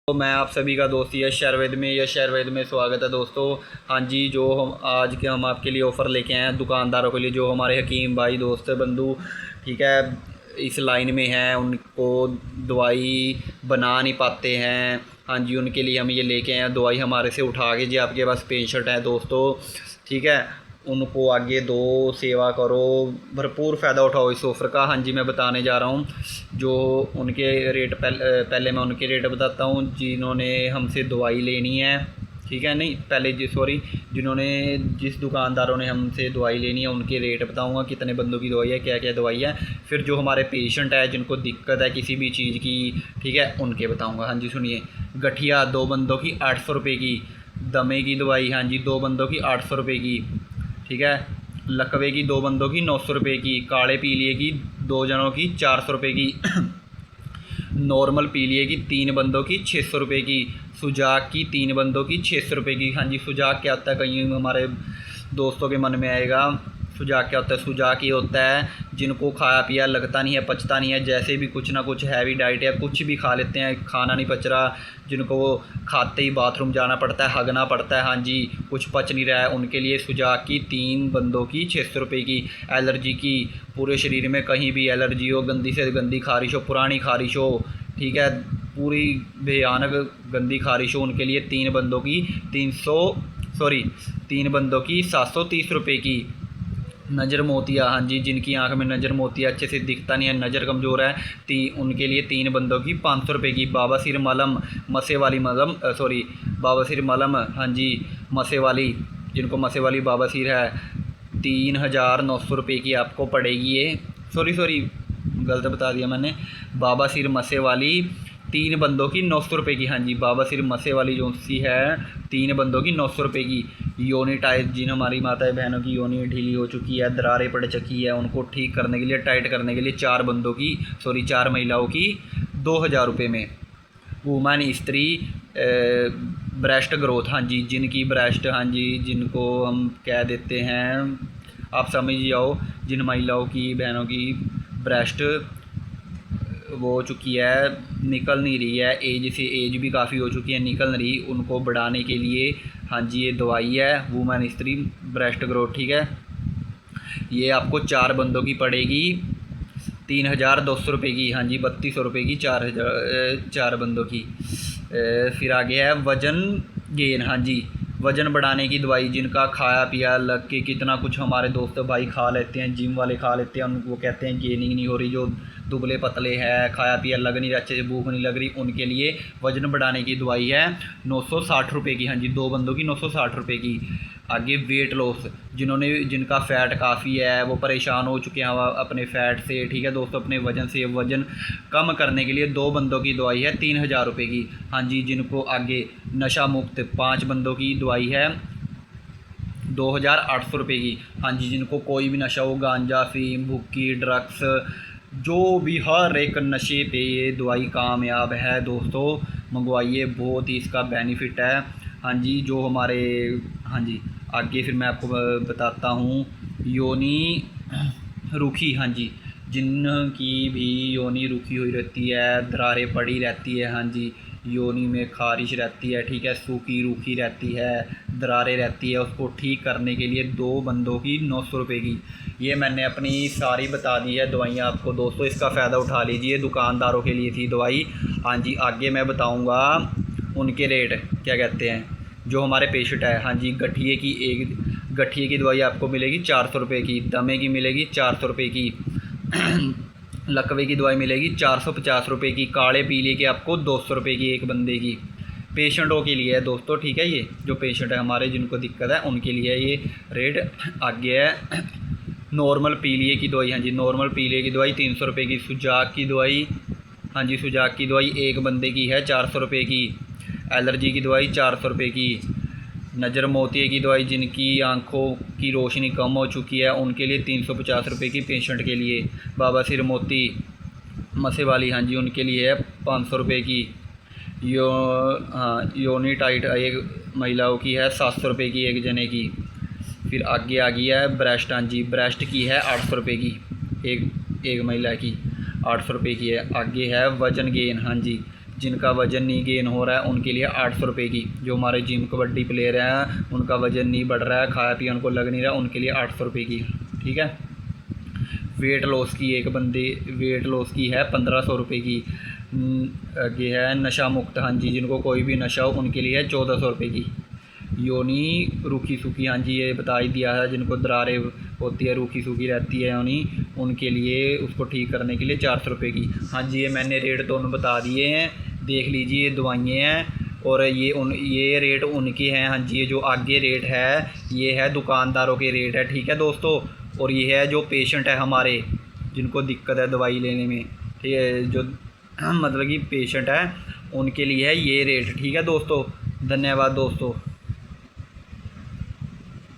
तो मैं आप सभी का दोस्त यश आयुर्वेद में स्वागत है दोस्तों। हाँ जी, जो हम आपके लिए ऑफ़र लेके आए हैं दुकानदारों के लिए, जो हमारे हकीम भाई दोस्त बंधु ठीक है इस लाइन में हैं, उनको दवाई बना नहीं पाते हैं। हाँ जी, उनके लिए हम ये लेके आए हैं दवाई हमारे से उठा के। जी आपके पास पेशेंट है दोस्तों, ठीक है, उनको आगे दो, सेवा करो, भरपूर फ़ायदा उठाओ इस ऑफ़र का। हाँ जी, मैं बताने जा रहा हूँ जो उनके रेट पहले मैं उनके रेट बताता हूँ जिन्होंने हमसे दवाई लेनी है, ठीक है। नहीं पहले जी सॉरी, जिस दुकानदारों ने हमसे दवाई लेनी है उनके रेट बताऊंगा, कितने बंदों की दवाई है, क्या क्या दवाई है। फिर जो हमारे पेशेंट है जिनको दिक्कत है किसी भी चीज़ की, ठीक है, उनके बताऊंगा। हाँ जी सुनिए, गठिया 2 बंदों की 800 रुपये की, दमे की दवाई हाँ जी 2 बंदों की 800 रुपये की, ठीक है। लकवे की 2 बंदों की 900 रुपये की, काले पीलिए की 2 जनों की 400 रुपये की, नॉर्मल पीलिए की 3 बंदों की 600 रुपये की, सुजाक की 3 बंदों की 600 रुपये की। हाँ जी, सुजाक क्या होता है कहीं हमारे दोस्तों के मन में आएगा, सुजाक क्या होता है। सुजाक ये होता है जिनको खाया पिया लगता नहीं है, पचता नहीं है, जैसे भी कुछ ना कुछ हैवी डाइट है, कुछ भी खा लेते हैं, खाना नहीं पच रहा, जिनको वो खाते ही बाथरूम जाना पड़ता है, हगना पड़ता है, हाँ जी कुछ पच नहीं रहा है, उनके लिए सुजाक की 3 बंदों की 600 रुपये की। एलर्जी की, पूरे शरीर में कहीं भी एलर्जी हो, गंदी से गंदी खारिश हो, पुरानी खारिश हो, ठीक है, पूरी भयानक गंदी खारिश हो, उनके लिए 3 बंदों की 3 बंदों की 730 रुपये की। नज़र मोतिया, हाँ जी जिनकी आंख में नज़र मोतिया अच्छे से दिखता नहीं है, नज़र कमज़ोर है, उनके लिए 3 बंदों की 500 रुपये की। बाबासीर मलम, मसे वाली मलम बाबासीर मलम, हाँ जी मसे वाली, जिनको मसे वाली बाबासीर है, 3900 रुपये की आपको पड़ेगी ये। सॉरी गलत बता दिया मैंने। बाबासीर मसे वाली 3 बंदों की 900 रुपये की, हाँ जी बाबासीर मसे वाली जो सी है 3 बंदों की 900 रुपये की। योनी टाइट, जिन हमारी माताएं बहनों की योनी ढीली हो चुकी है, दरारें पड़ चुकी है, उनको ठीक करने के लिए, टाइट करने के लिए 4 महिलाओं की 2000 रुपये में। वुमेन स्त्री ब्रेस्ट ग्रोथ, हाँ जी जिनकी ब्रेस्ट, हाँ जी जिनको हम कह देते हैं, आप समझ जाओ, जिन महिलाओं की बहनों की ब्रेस्ट वो हो चुकी है, निकल नहीं रही है, एज भी काफ़ी हो चुकी है, निकल नहीं रही, उनको बढ़ाने के लिए हाँ जी ये दवाई है वुमेन स्त्री ब्रेस्ट ग्रोथ, ठीक है। ये आपको 4 बंदों की पड़ेगी 3200 रुपये की, हाँ जी 3200 रुपये की 4 बंदों की। फिर आगे है वज़न गेन, हाँ जी वज़न बढ़ाने की दवाई, जिनका खाया पिया लग के कितना कुछ हमारे दोस्त भाई खा लेते हैं, जिम वाले खा लेते हैं, उनको कहते हैं गेनिंग नहीं हो रही, जो दुबले पतले हैं, खाया पिया लग नहीं रहा, अच्छे से भूख नहीं लग रही, उनके लिए वज़न बढ़ाने की दवाई है 960 रुपये की, हाँ जी 2 बंदों की 960 रुपये की। आगे वेट लॉस, जिनका फ़ैट काफ़ी है, वो परेशान हो चुके हैं अपने फ़ैट से, ठीक है दोस्तों, अपने वज़न से, वज़न कम करने के लिए 2 बंदों की दवाई है 3000 रुपये की। हाँ जी, जिनको आगे नशा मुक्त 5 बंदों की दवाई है 2800 रुपये की। हाँ जी, जिनको कोई भी नशा हो, गांजा, अफीम, भुक्की, ड्रग्स, जो भी हर एक नशे पे ये दवाई कामयाब है दोस्तों, मंगवाइए, बहुत ही इसका बेनिफिट है। हाँ जी, जो हमारे, हाँ जी आगे फिर मैं आपको बताता हूँ, योनी रूखी, हाँ जी जिनकी भी योनी रूखी हुई रहती है, दरारें पड़ी रहती है, हाँ जी योनी में खारिश रहती है, ठीक है, सूखी रूखी रहती है, दरारें रहती है, उसको ठीक करने के लिए 2 बंदों की 900 रुपये की। ये मैंने अपनी सारी बता दी है दवाइयाँ आपको दोस्तों, इसका फ़ायदा उठा लीजिए, दुकानदारों के लिए थी दवाई। हाँ जी, आगे मैं बताऊँगा उनके रेट क्या कहते हैं, जो हमारे पेशेंट है। हाँ जी, गठिए की दवाई आपको मिलेगी 400 रुपये की, दमे की मिलेगी 400 रुपये की, लकवे की दवाई मिलेगी 450 रुपये की, काले पीले की आपको 200 रुपये की एक बंदे की। पेशेंटों के लिए है दोस्तों, ठीक है, ये जो पेशेंट है हमारे जिनको दिक्कत है उनके लिए ये रेट। आगे है नॉर्मल पीलिए की दवाई, हाँ जी नॉर्मल पीलिए की दवाई 300 रुपये की। सुजाक की दवाई, हाँ जी सुजाक की दवाई एक बंदे की है 400 रुपये की। एलर्जी की दवाई 400 रुपये की। नज़र मोतिये की दवाई, जिनकी आंखों की रोशनी कम हो चुकी है उनके लिए 350 रुपये की, पेशेंट के लिए। बाबासीर मोती मसे वाली, हाँ जी उनके लिए है 500 रुपये की। योनी टाइट एक महिलाओं की है 700 रुपये की एक जने की। फिर आगे आ गया है ब्रेस्ट, हाँ जी ब्रेस्ट की है 800 रुपये की, एक महिला की 800 रुपये की है। आगे है वजन गेन, हाँ जी जिनका वज़न नहीं गेन हो रहा है उनके लिए 800 रुपये की। जो हमारे जिम कबड्डी प्लेयर हैं उनका वज़न नहीं बढ़ रहा है, खाया पिया उनको लग नहीं रहा, उनके लिए 800 रुपये की। ठीक है। वेट लॉस की एक बंदे वेट लॉस की है 1500 रुपये की। ये है नशा मुक्त, हाँ जी, जिनको कोई भी नशा हो उनके लिए है 1400 रुपये की। योनी रूखी सूखी, हाँ जी ये बता ही दिया है, जिनको दरारें होती है, रूखी सूखी रहती है योनी, उनके लिए उसको ठीक करने के लिए 400 रुपये की। हाँ जी ये मैंने रेट दोनों बता दिए हैं, देख लीजिए ये दवाइयाँ हैं और ये रेट उनके हैं। हाँ जी ये जो आगे रेट है ये है दुकानदारों के रेट है। ठीक है दोस्तों। और ये है जो पेशेंट है हमारे जिनको दिक्कत है दवाई लेने में, ठीक है, जो मतलब कि पेशेंट है उनके लिए है ये रेट। ठीक है दोस्तों, धन्यवाद दोस्तों।